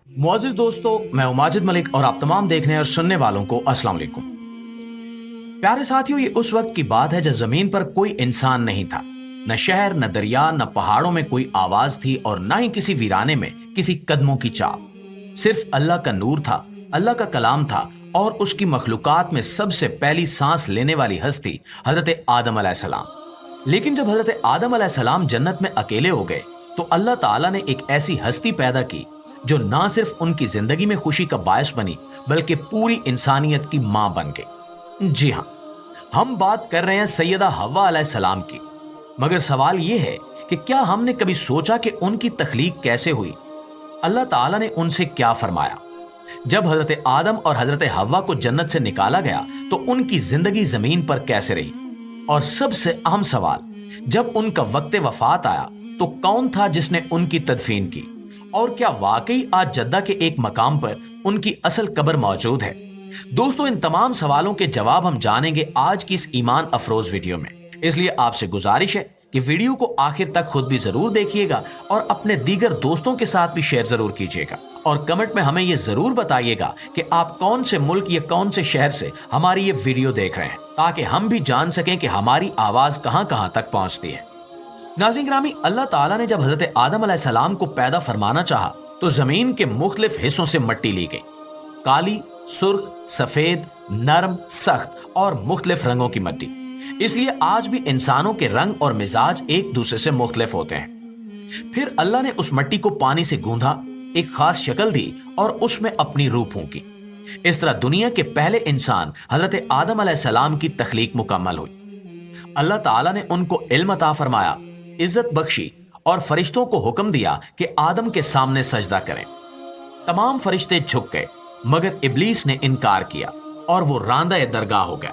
मुआज़िज़ दोस्तों, मैं हूं माजिद मलिक और आप तमाम देखने और सुनने वालों को अस्सलाम वालेकुम। प्यारे साथियों, ये उस वक्त की बात है जब जमीन पर कोई इंसान नहीं था। न शहर, न दरिया, न पहाड़ों में कोई आवाज थी और न ही किसी वीराने में किसी कदमों की चाप। सिर्फ अल्लाह का नूर था, अल्लाह का कलाम था और उसकी मखलूकात में सबसे पहली सांस लेने वाली हस्ती हजरत आदम अलैहिस्सलाम। लेकिन जब हजरत आदम अलैहिस्सलाम जन्नत में अकेले हो गए तो अल्लाह ताला ने एक ऐसी हस्ती पैदा की जो ना सिर्फ उनकी जिंदगी में खुशी का बायस बनी बल्कि पूरी इंसानियत की मां बन गई। जी हां, हम बात कर रहे हैं सैयदा हव्वा अलैहिस्सलाम की। मगर सवाल यह है कि क्या हमने कभी सोचा कि उनकी तख्लीक कैसे हुई? अल्लाह ताला ने उनसे क्या फरमाया? जब हजरत आदम और हजरत हव्वा को जन्नत से निकाला गया तो उनकी जिंदगी जमीन पर कैसे रही? और सबसे अहम सवाल, जब उनका वक्त वफात आया तो कौन था जिसने उनकी तदफीन की? और क्या वाकई आज जद्दा के एक मकाम पर उनकी असल कब्र मौजूद है? दोस्तों, इन तमाम सवालों के जवाब हम जानेंगे आज की इस ईमान अफरोज वीडियो में। इसलिए आपसे गुजारिश है कि वीडियो को आखिर तक खुद भी जरूर देखिएगा और अपने दीगर दोस्तों के साथ भी शेयर जरूर कीजिएगा। और कमेंट में हमें यह जरूर बताइएगा कि आप कौन से मुल्क या कौन से शहर से हमारी ये वीडियो देख रहे हैं, ताकि हम भी जान सकें कि हमारी आवाज कहां कहां तक पहुंचती है। नाज़रीन गिरामी, अल्लाह ताला ने जब हजरत आदम अलैहिस्सलाम को पैदा फरमाना चाहा तो जमीन के मुख्तलिफ हिस्सों से मिट्टी ली गई। काली, सुर्ख, सफेद, नरम, सख्त और मुख्तलिफ रंगों की मिट्टी। इसलिए आज भी इंसानों के रंग और मिजाज एक दूसरे से मुख्तलिफ होते हैं। फिर अल्लाह ने उस मिट्टी को पानी से गूंधा, एक खास शक्ल दी और उसमें अपनी रूह फूंकी। इस तरह दुनिया के पहले इंसान हजरत आदम अलैहिस्सलाम की तख्लीक मुकम्मल हुई। अल्लाह ताला ने उनको इल्म अता फरमाया, इज्जत बख्शी और फरिश्तों को हुक्म दिया कि आदम के सामने सजदा करें। तमाम फरिश्ते झुक गए मगर इब्लीस ने इनकार किया और वो रांदा दरगाह हो गया।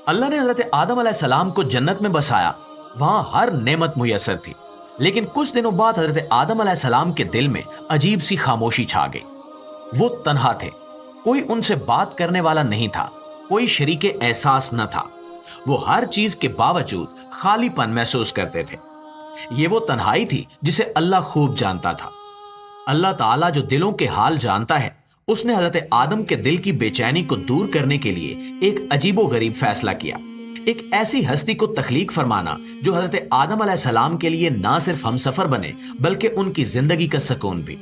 अल्लाह ने हजरत आदम अलैहिस्सलाम को जन्नत में बसाया। वहां हर नेमत मुयस्सर थी, लेकिन कुछ दिनों बाद हजरत आदम अलैहिस्सलाम के दिल में अजीब सी खामोशी छा गई। वो तन्हा थे, कोई उनसे बात करने वाला नहीं था, कोई शरीके एहसास न था। वो हर चीज के बावजूद खालीपन महसूस करते थे। ये वो तन्हाई थी जिसे अल्लाह खूब जानता था। अल्लाह ताला जो दिलों के हाल जानता है, उसने हजरत आदम के दिल की बेचैनी को दूर करने के लिए एक अजीबो गरीब फैसला किया। एक ऐसी हस्ती को तख्लीक फरमाना जो हजरत आदम अलैहिस्सलाम के लिए ना सिर्फ हमसफर बने बल्कि उनकी जिंदगी का सुकून भी।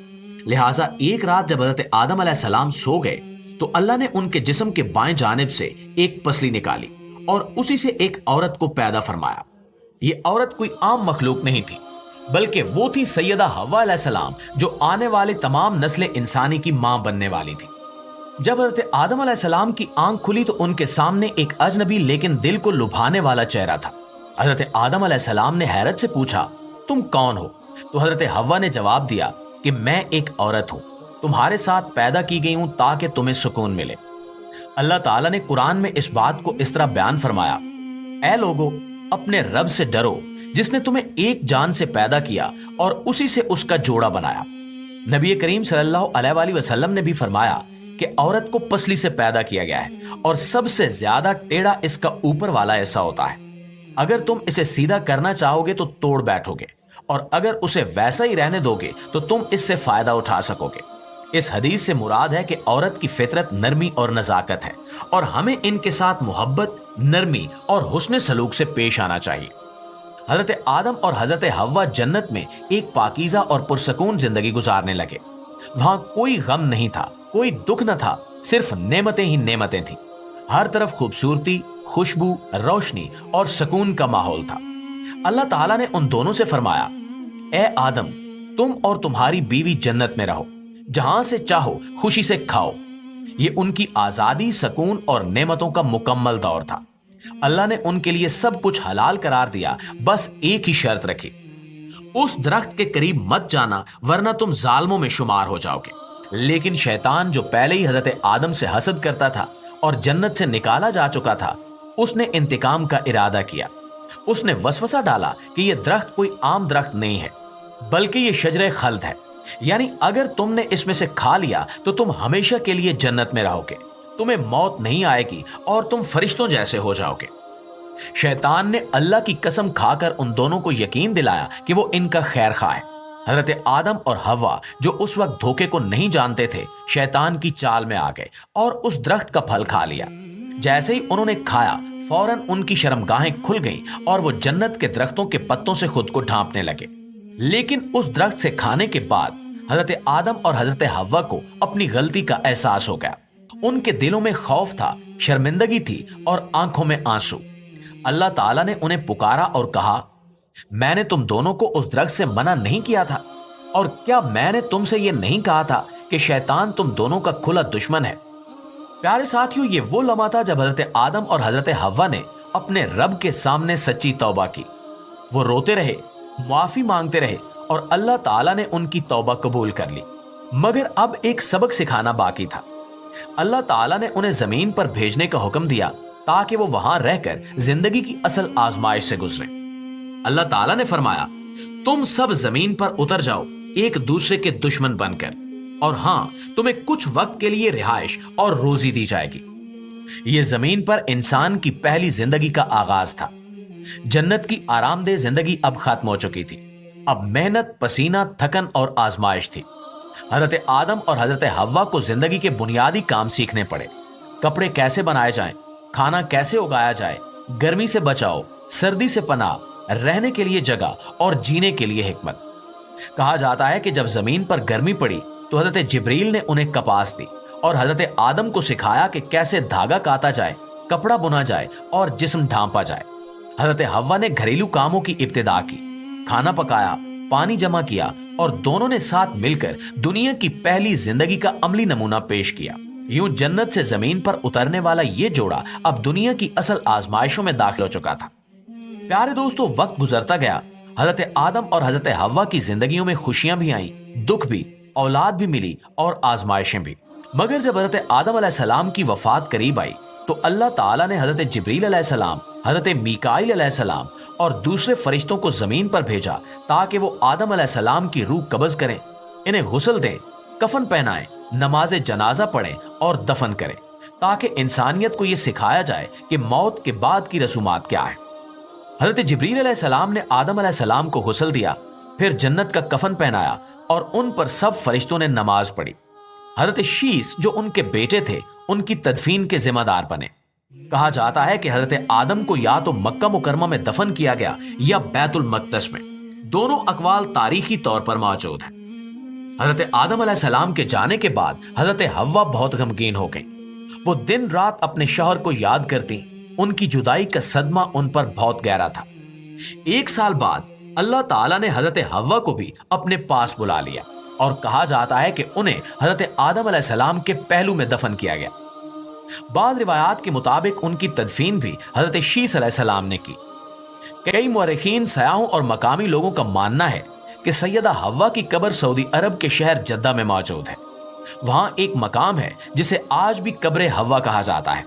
लिहाजा एक रात जब हजरत आदम अलैहिस्सलाम सो गए तो अल्लाह ने उनके जिस्म के बाएं जानिब से एक पसली निकाली और उसी से एक औरत को पैदा फरमाया। ये औरत कोई आम मखलूक नहीं थी, बल्कि वो थी सैयदा हव्वा अलैहिस्सलाम, जो आने वाले तमाम नस्ल इंसानी की मां बनने वाली थी। जब हजरत आदम अलैहिस्सलाम की आंख खुली तो उनके सामने एक अजनबी लेकिन दिल को लुभाने वाला चेहरा था। हजरत आदम अलैहिस्सलाम ने हैरत से पूछा, तुम कौन हो? तो हजरत हव्वा ने जवाब दिया कि मैं एक औरत हूं, तुम्हारे साथ पैदा की गई हूं ताकि तुम्हें सुकून मिले। अल्लाह ताला ने कुरान में इस बात को इस तरह बयान फरमाया, ऐ लोगो, अपने रब से डरो जिसने तुम्हें एक जान से पैदा किया और उसी से उसका जोड़ा बनाया। नबी करीम सल्लल्लाहु अलैहि वसल्लम ने भी फरमाया कि औरत को पसली से पैदा किया गया है और सबसे ज्यादा टेढ़ा इसका ऊपर वाला ऐसा होता है। अगर तुम इसे सीधा करना चाहोगे तो तोड़ बैठोगे और अगर उसे वैसा ही रहने दोगे तो तुम इससे फायदा उठा सकोगे। इस हदीस से मुराद है कि औरत की फितरत नरमी और नजाकत है और हमें इनके साथ मोहब्बत, नरमी और हुस्न सलूक से पेश आना चाहिए। हजरत आदम और हजरत हव्वा जन्नत में एक पाकीज़ा और पुरसकून जिंदगी गुजारने लगे। वहां कोई गम नहीं था, कोई दुख न था, सिर्फ नेमतें ही नेमतें थी। हर तरफ खूबसूरती, खुशबू, रोशनी और सुकून का माहौल था। अल्लाह ताला ने उन दोनों से फरमाया, ए आदम, तुम और तुम्हारी बीवी जन्नत में रहो, जहां से चाहो खुशी से खाओ। ये उनकी आजादी, सुकून और नेमतों का मुकम्मल दौर था। अल्लाह ने उनके लिए सब कुछ हलाल करार दिया, बस एक ही शर्त रखी, उस दरख्त के करीब मत जाना वरना तुम जालिमों में शुमार हो जाओगे। लेकिन शैतान, जो पहले ही हजरत आदम से हसद करता था और जन्नत से निकाला जा चुका था, उसने इंतकाम का इरादा किया। उसने वसवसा डाला कि यह दरख्त कोई आम दरख्त नहीं है, बल्कि यह शजरे खल्द है, यानी अगर तुमने इसमें से खा लिया तो तुम हमेशा के लिए जन्नत में रहोगे, तुम्हें मौत नहीं आएगी और तुम फरिश्तों जैसे हो जाओगे। शैतान ने अल्लाह की कसम खाकर उन दोनों को यकीन दिलाया कि वो इनका खैर खा है। حضرت آدم اور حوا جو اس وقت دھوکے کو نہیں جانتے تھے شیطان کی چال میں آ گئے اور اس درخت کا پھل کھا لیا۔ جیسے ہی انہوں نے کھایا فوراً ان کی شرمگاہیں کھل گئیں اور وہ جنت کے درختوں کے پتوں سے خود کو ڈھانپنے لگے۔ لیکن اس درخت سے کھانے کے بعد حضرت آدم اور حضرت حوا کو اپنی غلطی کا احساس ہو گیا۔ ان کے دلوں میں خوف تھا، شرمندگی تھی اور آنکھوں میں آنسو۔ اللہ تعالیٰ نے انہیں پکارا اور کہا، میں نے تم دونوں کو اس درخت سے منع نہیں کیا تھا؟ اور کیا میں نے تم سے یہ نہیں کہا تھا کہ شیطان تم دونوں کا کھلا دشمن ہے؟ پیارے ساتھیوں، یہ وہ لمحہ تھا جب حضرت آدم اور حضرت حوا نے اپنے رب کے سامنے سچی توبہ کی۔ وہ روتے رہے، معافی مانگتے رہے اور اللہ تعالیٰ نے ان کی توبہ قبول کر لی۔ مگر اب ایک سبق سکھانا باقی تھا۔ اللہ تعالیٰ نے انہیں زمین پر بھیجنے کا حکم دیا تاکہ وہ وہاں رہ کر زندگی کی اصل آزمائش سے گزریں۔ اللہ تعالیٰ نے فرمایا، تم سب زمین پر اتر جاؤ ایک دوسرے کے دشمن بن کر، اور ہاں، تمہیں کچھ وقت کے لیے رہائش اور روزی دی جائے گی۔ یہ زمین پر انسان کی پہلی زندگی کا آغاز تھا۔ جنت کی آرام دہ زندگی اب ختم ہو چکی تھی۔ اب محنت، پسینہ، تھکن اور آزمائش تھی۔ حضرت آدم اور حضرت حوا کو زندگی کے بنیادی کام سیکھنے پڑے۔ کپڑے کیسے بنائے جائیں، کھانا کیسے اگایا جائے، گرمی سے بچاؤ، سردی سے پناہ، رہنے کے لیے جگہ اور جینے کے لیے حکمت۔ کہا جاتا ہے کہ جب زمین پر گرمی پڑی تو حضرت جبریل نے انہیں کپاس دی اور حضرت آدم کو سکھایا کہ کیسے دھاگا کاتا جائے، کپڑا بنا جائے اور جسم ڈھانپا جائے۔ حضرت حوا نے گھریلو کاموں کی ابتدا کی، کھانا پکایا، پانی جمع کیا اور دونوں نے ساتھ مل کر دنیا کی پہلی زندگی کا عملی نمونہ پیش کیا۔ یوں جنت سے زمین پر اترنے والا یہ جوڑا اب دنیا کی اصل آزمائشوں میں داخل ہو چکا تھا۔ پیارے دوستو، وقت گزرتا گیا۔ حضرت آدم اور حضرت حوا کی زندگیوں میں خوشیاں بھی آئیں، دکھ بھی، اولاد بھی ملی اور آزمائشیں بھی۔ مگر جب حضرت آدم علیہ السلام کی وفات قریب آئی تو اللہ تعالیٰ نے حضرت جبریل علیہ السلام، حضرت میکائیل علیہ السلام اور دوسرے فرشتوں کو زمین پر بھیجا تاکہ وہ آدم علیہ السلام کی روح قبض کریں، انہیں غسل دیں، کفن پہنائیں، نماز جنازہ پڑھیں اور دفن کریں، تاکہ انسانیت کو یہ سکھایا جائے کہ موت کے بعد کی رسومات کیا ہے۔ حضرت جبریل علیہ السلام نے آدم علیہ السلام کو غسل دیا، پھر جنت کا کفن پہنایا اور ان پر سب فرشتوں نے نماز پڑھی۔ حضرت شیس جو ان کے بیٹے تھے ان کی تدفین کے ذمہ دار بنے۔ کہا جاتا ہے کہ حضرت آدم کو یا تو مکہ مکرمہ میں دفن کیا گیا یا بیت المقدس میں۔ دونوں اقوال تاریخی طور پر موجود ہیں۔ حضرت آدم علیہ السلام کے جانے کے بعد حضرت حوا بہت غمگین ہو گئیں۔ وہ دن رات اپنے شوہر کو یاد کرتی، ان کی جدائی کا صدمہ ان پر بہت گہرا تھا۔ 1 سال بعد اللہ تعالیٰ نے حضرت حوا کو بھی اپنے پاس بلا لیا اور کہا جاتا ہے کہ انہیں حضرت آدم علیہ السلام کے پہلو میں دفن کیا گیا۔ بعض روایات کے مطابق ان کی تدفین بھی حضرت شیس علیہ السلام نے کی۔ کئی مورخین، سیاحوں اور مقامی لوگوں کا ماننا ہے کہ سیدہ حوا کی قبر سعودی عرب کے شہر جدہ میں موجود ہے۔ وہاں ایک مقام ہے جسے آج بھی قبر حوا کہا جاتا ہے۔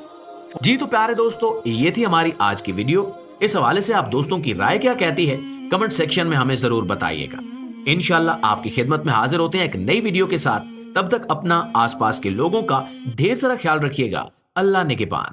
جی تو پیارے دوستو، یہ تھی ہماری آج کی ویڈیو۔ اس حوالے سے آپ دوستوں کی رائے کیا کہتی ہے کمنٹ سیکشن میں ہمیں ضرور بتائیے گا۔ انشاءاللہ آپ کی خدمت میں حاضر ہوتے ہیں ایک نئی ویڈیو کے ساتھ۔ تب تک اپنا، آس پاس کے لوگوں کا ڈھیر سارا خیال رکھیے گا۔ اللہ نگہبان۔